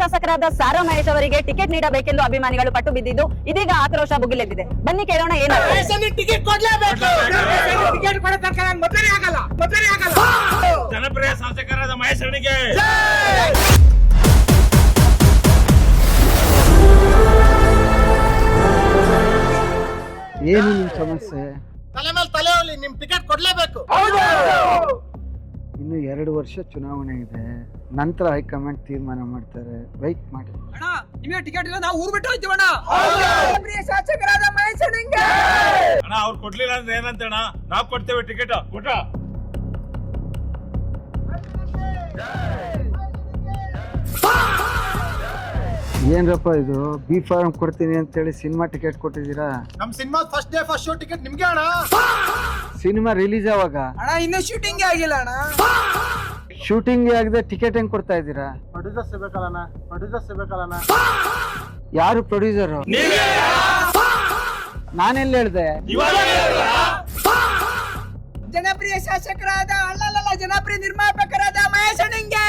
ಶಾಸಕರಾದ ಸಾರಾ ಮಹೇಶ್ ಅವರಿಗೆ ಟಿಕೆಟ್ ನೀಡಬೇಕೆಂದು ಅಭಿಮಾನಿಗಳು ಪಟ್ಟು ಬಿದ್ದಿದ್ದು ಇದೀಗ ಆಕ್ರೋಶ ಭುಗಿಲೆದ್ದಿದೆ. ಬನ್ನಿ ಕೇಳೋಣ ಏನಾಗುತ್ತೆ. ಟಿಕೆಟ್ ಕೊಡ್ಲೇಬೇಕು. ಟಿಕೆಟ್ ಕೊಡೋ ತನಕ ನಾನು ಮದುವೆ ಆಗಲ್ಲ. ಜನಪ್ರಿಯ ಶಾಸಕರಾದ ಮಹೇಶ್ ಅಣ್ಣಗೆ ಏನು ನಿಮ್ ಸಮಸ್ಯೆ? ತಲೆ ಮೇಲೆ ತಲೆ ಹೋಗ್ಲಿ, ನಿಮ್ ಟಿಕೆಟ್ ಕೊಡ್ಲೇಬೇಕು. ಇನ್ನು 2 ವರ್ಷ ಚುನಾವಣೆ ಇದೆ, ನಂತರ ಹೈಕಮಾಂಡ್ ತೀರ್ಮಾನ ಮಾಡ್ತಾರೆ, ವೈಟ್ ಮಾಡಿ. ನಿಮಗೆ ಟಿಕೆಟ್ ಇಲ್ಲ, ನಾವು ಊರು ಬಿಟ್ಟು ಹೋಗ್ತೀವಣ್ಣ. ಶಾಸಕರಾದ ಮಹೇಶ್ ಅಣ್ಣಂಗೆ ಅಣ್ಣ ಅವ್ರು ಕೊಡ್ಲಿಲ್ಲ ಅಂದ್ರೆ ಏನಂತ ಅಣ್ಣ, ನಾವ್ ಕೊಡ್ತೇವೆ ಟಿಕೆಟ್. ಕೊಟ್ಟ ಏನ್ರಪ್ಪ ಇದು, ಬಿ ಫಾರ್ಮ್ ಕೊಡ್ತೀನಿ ಅಂತೇಳಿ ಸಿನಿಮಾ ಟಿಕೆಟ್ ಕೊಟ್ಟಿದ್ದೀರಾ? ನಮ್ cinema first day first show ticket ನಿಮ್ಗೆ ಅಣ್ಣ. ಸಿನಿಮಾ ರಿಲೀಸ್ ಯಾವಾಗ? ಅಣ್ಣ ಇನ್ನೂ ಶೂಟಿಂಗ್ ಆಗಿಲ್ಲ ಅಣ್ಣ. ಶೂಟಿಂಗ್ ಆಗದೆ ಟಿಕೆಟ್ ಹೆಂಗ್ ಕೊಡ್ತಾ ಇದ್ದೀರಾ? ಪ್ರೊಡ್ಯೂಸರ್ಸ್ ಇರ್ಬೇಕಲ್ಲ. ಯಾರು ಪ್ರೊಡ್ಯೂಸರ್? ನಾನೆಲ್ಲ ಹೇಳ್ದೆ? ಜನಪ್ರಿಯ ಶಾಸಕರಾದ ಅಲ್ಲಲ್ಲ ಜನಪ್ರಿಯ ನಿರ್ಮಾಪಕರಾದ ಮಹೇಶ್ ಅಣ್ಣಂಗೆ.